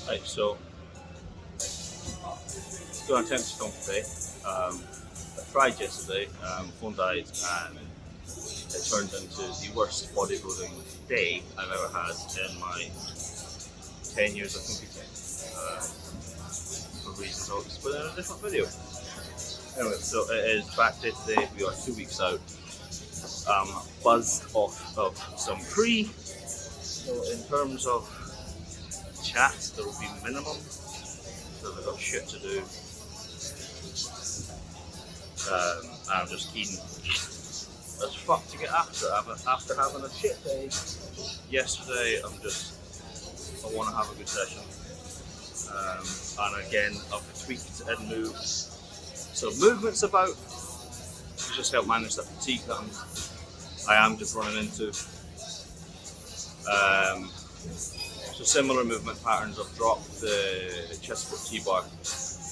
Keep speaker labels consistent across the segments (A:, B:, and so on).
A: Right, so going to attempt to film today. I tried yesterday, phone died, and it turned into the worst bodybuilding day I've ever had in my 10 years of competing. For reasons I'll explain in a different video. Anyway, so it is back day today. We are 2 weeks out. Buzzed off of some pre. So in terms of chat, there will be minimum. So I've got shit to do. I'm just keen as fuck to get after it. After having a shit day yesterday, I want to have a good session. And again, I've tweaked and moved. So movement's about to just help manage the fatigue that I am just running into. So similar movement patterns. I've dropped the chest squat T-bar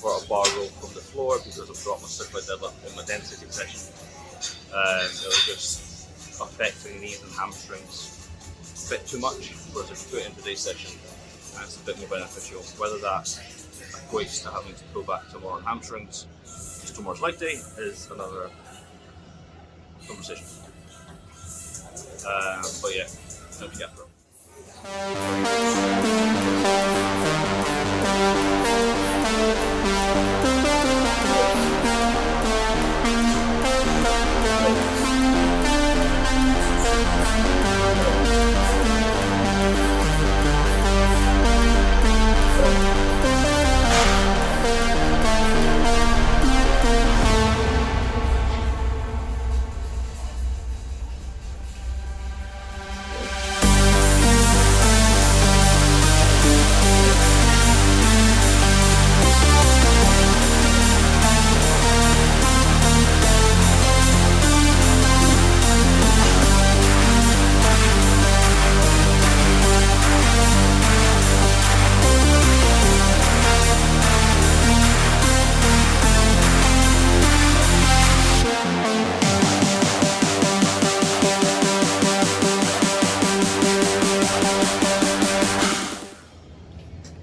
A: for a bar roll from the floor because I've dropped my circular deadlift in my density session. It was just affecting knees and hamstrings a bit too much, whereas if you put it in today's session, it's a bit more beneficial. Whether that equates to having to pull back to more on hamstrings, just tomorrow's leg day, is another conversation. But yeah, hope you get through.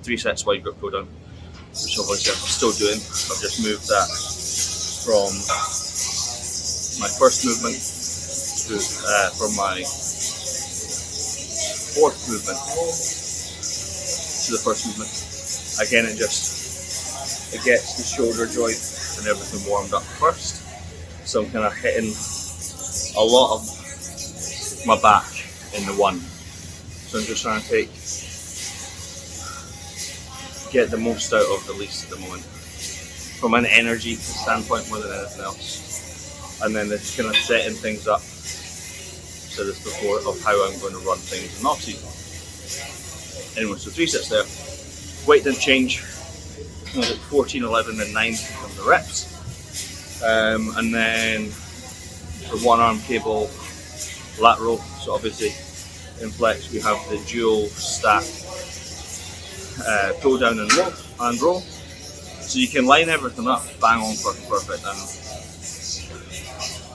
A: Three sets wide grip pull down, which obviously I'm still doing. I've just moved that from my first movement to from my fourth movement to the first movement. Again, it gets the shoulder joint and everything warmed up first. So I'm kind of hitting a lot of my back in the one. So I'm just trying to get the most out of the least at the moment, from an energy standpoint more than anything else. And then it's kind of setting things up, said this before, of how I'm going to run things in off season. Anyway, so 3 sets there. Weight didn't change. I was at 14, 11 and 9 from the reps. And then the one arm cable lateral, so obviously in flex we have the dual stack pull down and roll, so you can line everything up bang on fucking perfect. And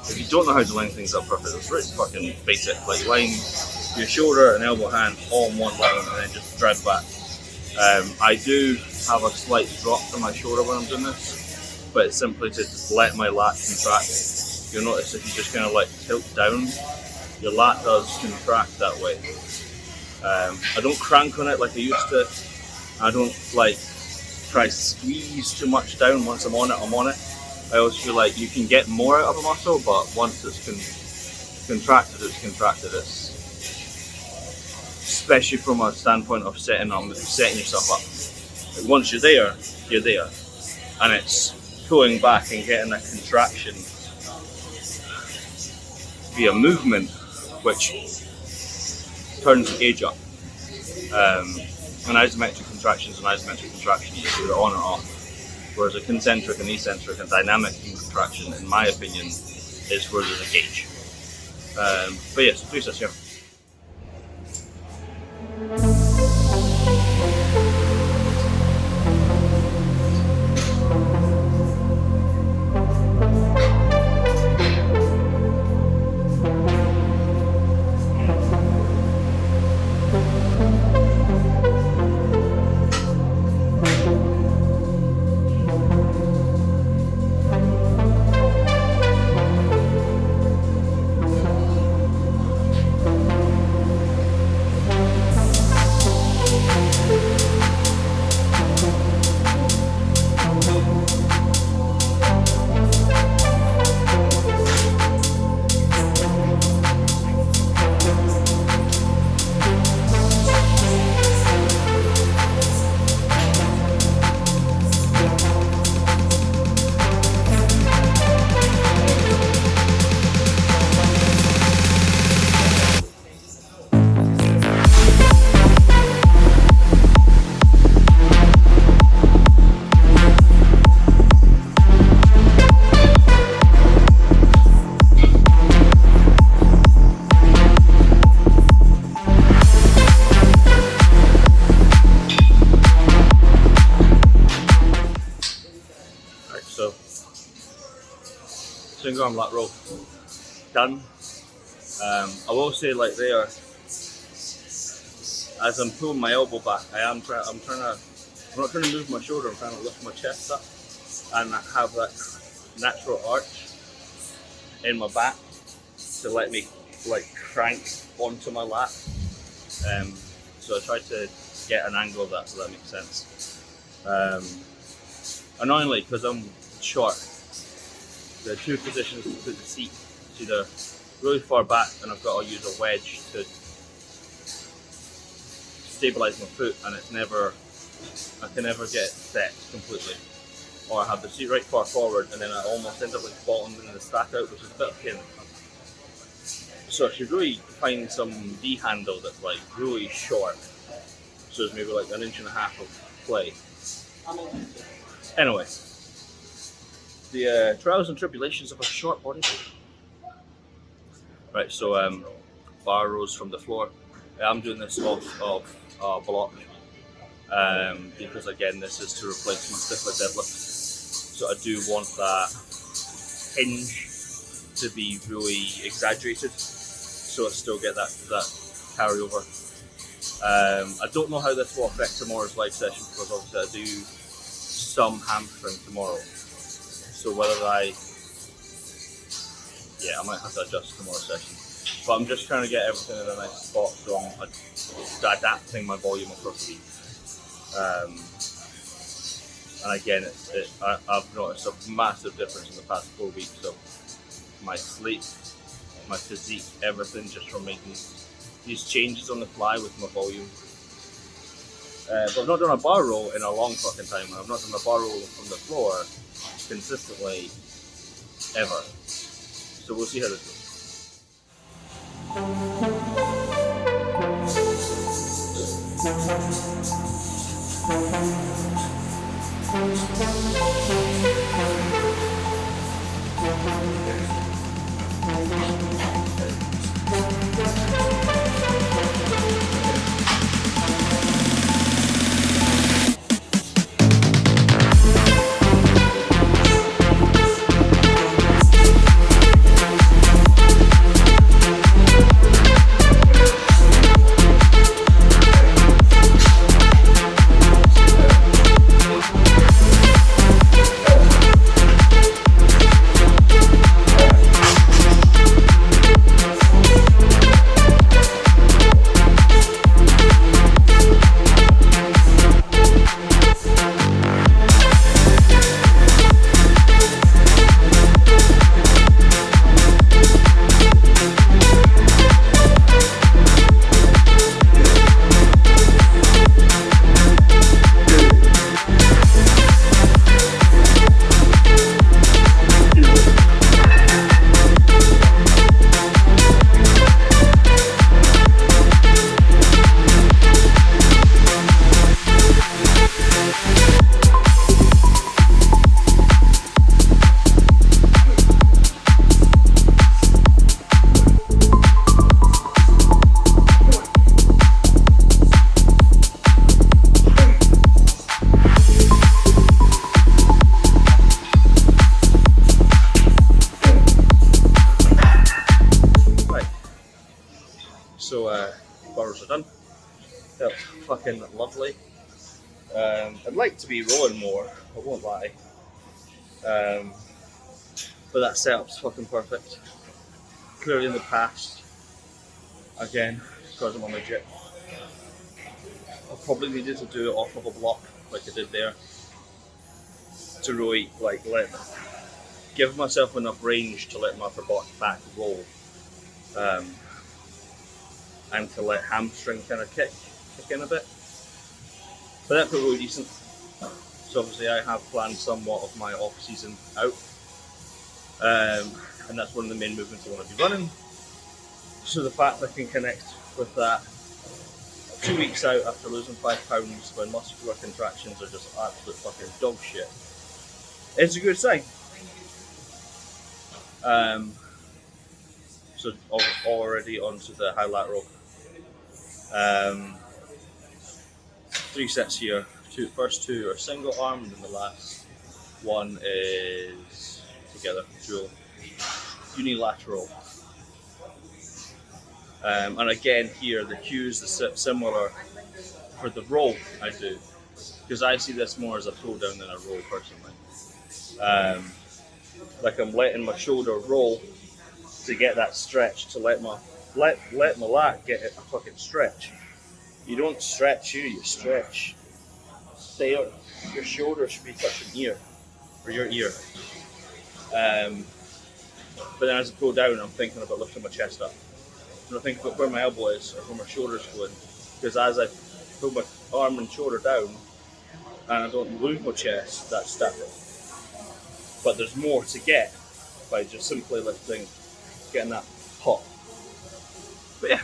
A: if you don't know how to line things up perfect, it's pretty fucking basic. Like, line your shoulder and elbow hand on one line and then just drive it back. I do have a slight drop to my shoulder when I'm doing this, but it's simply to just let my lat contract. You'll notice if you just kind of like tilt down, your lat does contract that way. I don't crank on it like I used to. I don't like try to squeeze too much down. Once I'm on it, I'm on it. I always feel like you can get more out of a muscle, but once it's contracted, it's contracted. It's, especially from a standpoint of setting yourself up. Like, once you're there, and it's pulling back and getting that contraction via movement, which turns the gauge up. An isometric contractions and isometric contraction, is either on or off. Whereas a concentric and eccentric and dynamic contraction, in my opinion, is where there's a gauge. But yeah, so 3 sets here. single arm lat row done. I will say, like there, as I'm pulling my elbow back, I'm not trying to move my shoulder. I'm trying to lift my chest up and have that natural arch in my back to let me like crank onto my lat. So I try to get an angle of that, so that makes sense. Annoyingly, because I'm short, the two positions to put the seat is either really far back and I've got to use a wedge to stabilize my foot, and I can never get it set completely. Or I have the seat right far forward and then I almost end up like bottoming in the stack out, which is a bit of a pain. So I should really find some D handle that's like really short. So it's maybe like 1.5 inches of play. Anyway, the trials and tribulations of a short bodybuilder. Right, so bar rows from the floor. I'm doing this off block because again, this is to replace my stiff leg deadlift. So I do want that hinge to be really exaggerated, so I still get that carryover. I don't know how this will affect tomorrow's live session because obviously I do some hamstring tomorrow. So whether I might have to adjust tomorrow's session. But I'm just trying to get everything in a nice spot, so I'm adapting my volume across the week. And again, I've noticed a massive difference in the past 4 weeks of my sleep, my physique, everything, just from making these changes on the fly with my volume. But I've not done a bar roll in a long fucking time, and I've not done a bar roll from the floor consistently ever. So we'll see how this goes. So bars are done. Felt fucking lovely. I'd like to be rolling more, I won't lie. But that setup's fucking perfect. Clearly in the past, again, because I'm on my jet, I probably needed to do it off of a block like I did there to really give myself enough range to let my upper back roll. And to let hamstring kind of kick in a bit. But that felt really decent. So obviously I have planned somewhat of my off season out. And that's one of the main movements I want to be running. So the fact I can connect with that 2 weeks out after losing 5 pounds when muscular contractions are just absolute fucking dog shit, it's a good sign. So already onto the high lat row. 3 sets here. First 2 are single arm, and then the last one is together, dual. unilateral. And again, here the cues are similar for the roll I do, because I see this more as a pull down than a roll personally. Like I'm letting my shoulder roll to get that stretch, to let my lat get a fucking stretch. You don't stretch here, you stretch there. Your shoulder should be touching here, or your ear. But then as I pull down, I'm thinking about lifting my chest up. And I think about where my elbow is, or where my shoulder's going. Because as I pull my arm and shoulder down, and I don't move my chest, that's static. But there's more to get by just simply lifting, getting that pop. But yeah.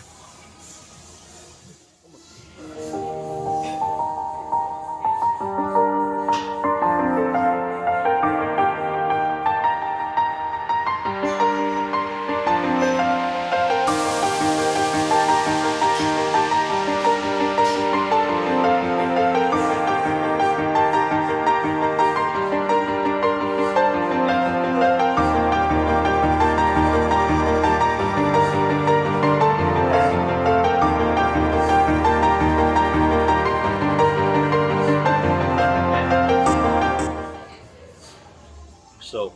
A: So,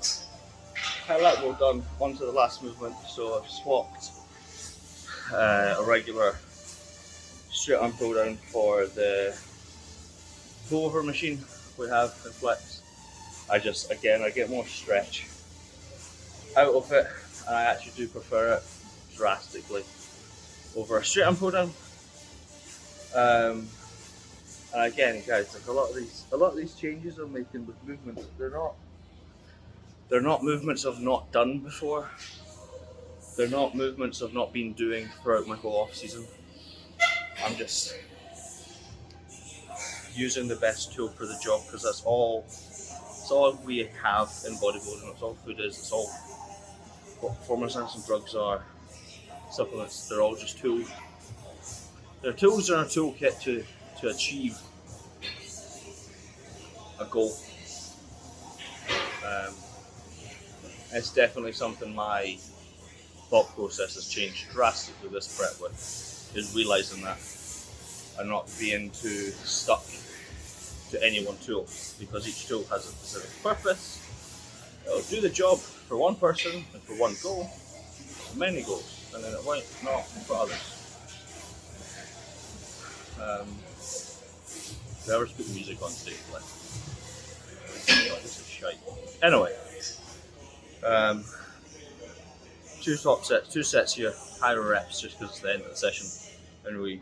A: highlight roll done, on to the last movement. So I've swapped a regular straight arm pull down for the pullover machine we have in Flex. I get more stretch out of it, and I actually do prefer it drastically over a straight arm pull down. And again, guys, like a lot of these changes I'm making with movements, they're not movements I've not done before. They're not movements I've not been doing throughout my whole off season. I'm just using the best tool for the job, because it's all we have in bodybuilding. It's all food is. It's all what performance enhancing drugs are, supplements. They're all just tools. They're tools in our toolkit to achieve a goal. It's definitely something my thought process has changed drastically this prep with, is realising that and not being too stuck to any one tool, because each tool has a specific purpose. It'll do the job for one person and for one goal, for many goals, and then it might not for others. Whoever's put music on stage, like, oh, this is shite. Anyway. Two sets here, higher reps, just because it's the end of the session, and we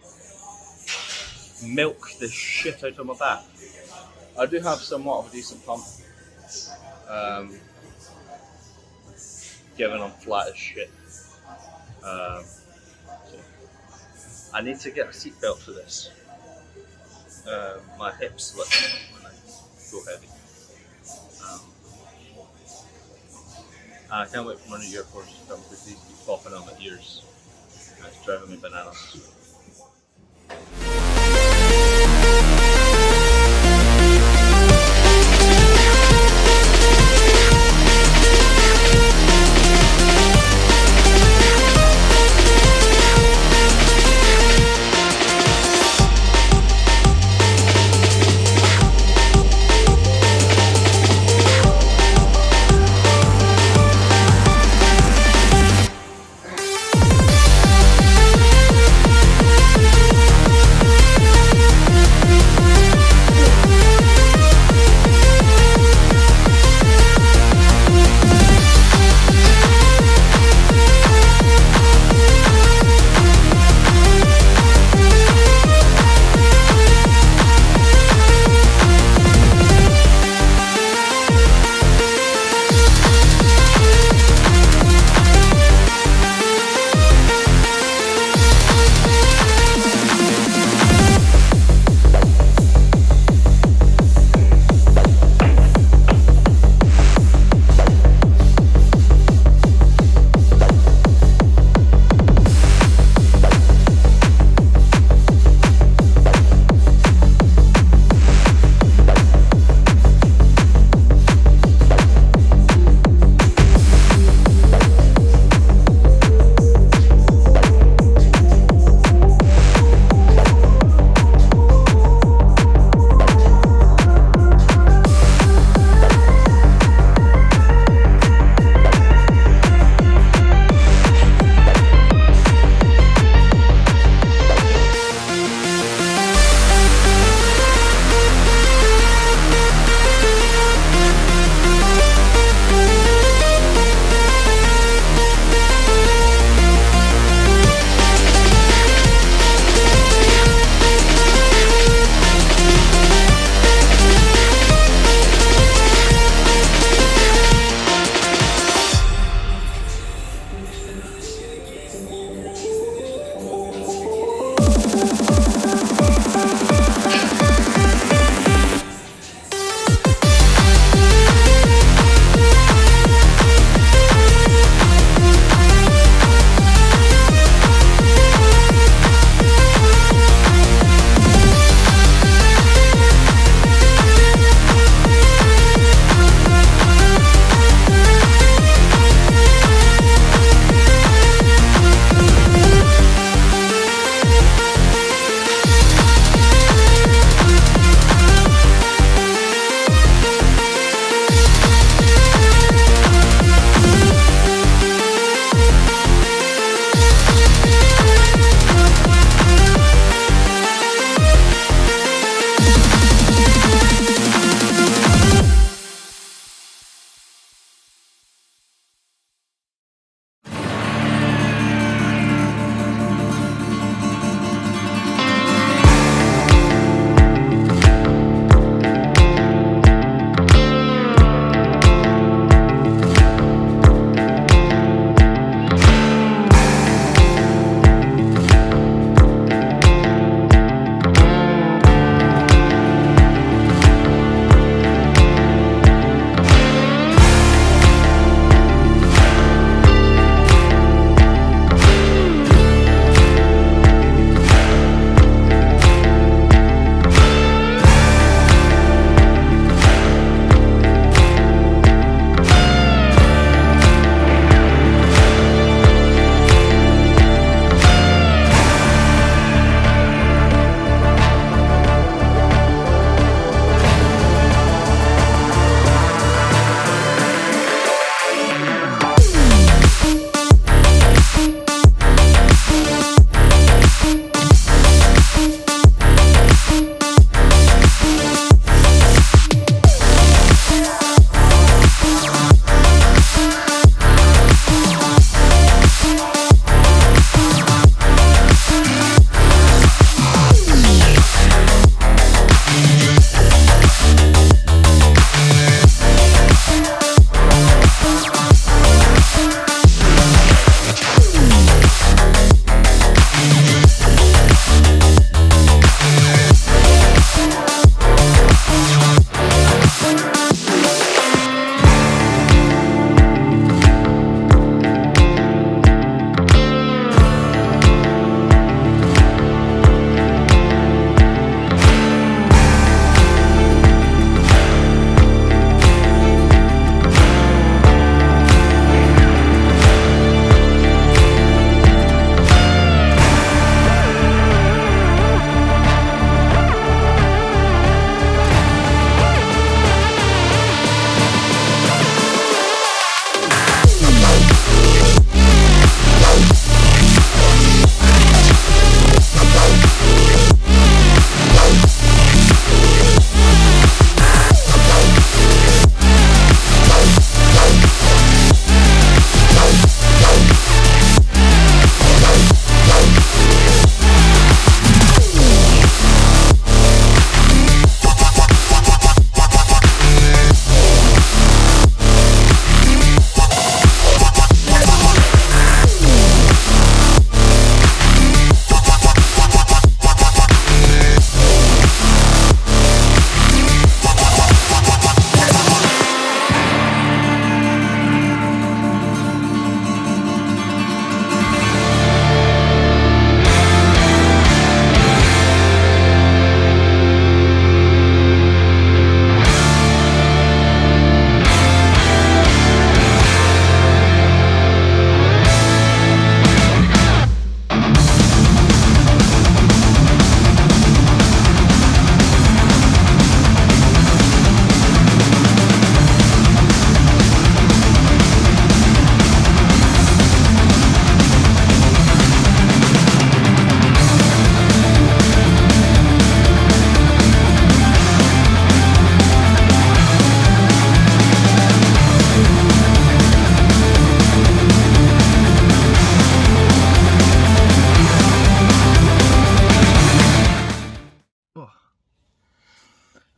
A: milk the shit out of my back. I do have somewhat of a decent pump, given I'm flat as shit. So I need to get a seatbelt for this. My hips slip when I go heavy. I can't wait for my new earphones to come, because these keep popping on my ears. It's driving me bananas.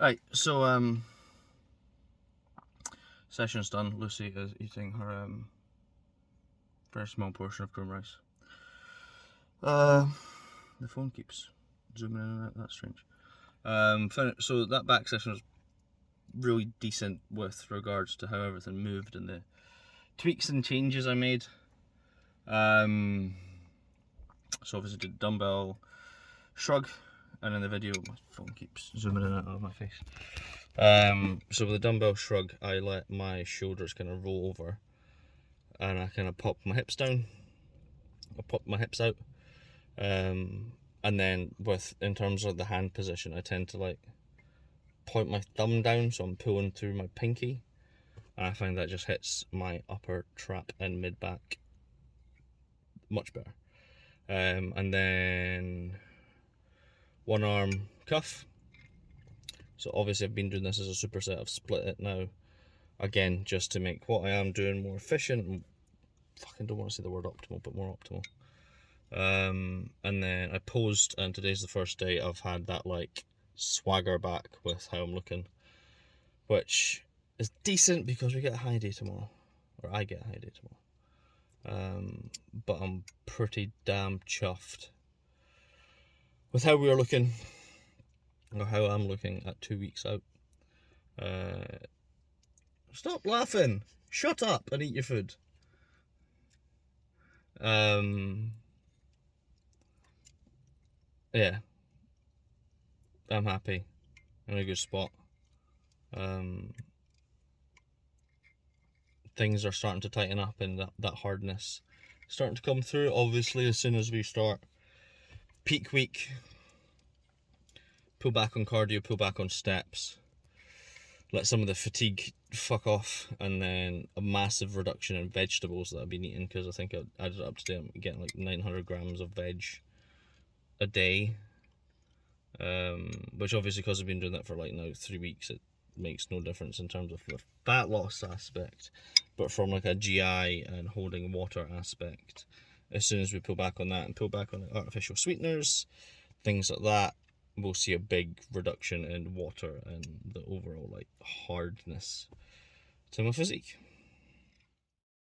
B: Right, so session's done. Lucy is eating her very small portion of cream rice. The phone keeps zooming in and out, that's strange. So that back session was really decent with regards to how everything moved and the tweaks and changes I made. So obviously did dumbbell shrug, and in the video my phone keeps zooming in and out of my face. So with the dumbbell shrug, I let my shoulders kind of roll over, and I kind of popped my hips down. I popped my hips out, and then in terms of the hand position, I tend to like point my thumb down, so I'm pulling through my pinky, and I find that just hits my upper trap and mid back much better. And then one arm cuff. So obviously I've been doing this as a superset. I've split it now, again, just to make what I am doing more efficient. And fucking don't want to say the word optimal, but more optimal. And then I posed, and today's the first day I've had that like swagger back with how I'm looking, which is decent because we get a high day tomorrow, or I get a high day tomorrow. But I'm pretty damn chuffed with how we are looking, or how I'm looking at 2 weeks out. Stop laughing! Shut up and eat your food. Yeah, I'm happy. I'm in a good spot. Things are starting to tighten up, and that hardness starting to come through. Obviously, as soon as we start peak week, pull back on cardio, pull back on steps, let some of the fatigue fuck off, and then a massive reduction in vegetables that I've been eating, because I think I added it up today. I'm getting like 900 grams of veg a day, which obviously, because I've been doing that for like now 3 weeks, it makes no difference in terms of the fat loss aspect, but from like a GI and holding water aspect, as soon as we pull back on that and pull back on the artificial sweeteners, things like that, we'll see a big reduction in water and the overall like hardness to my physique.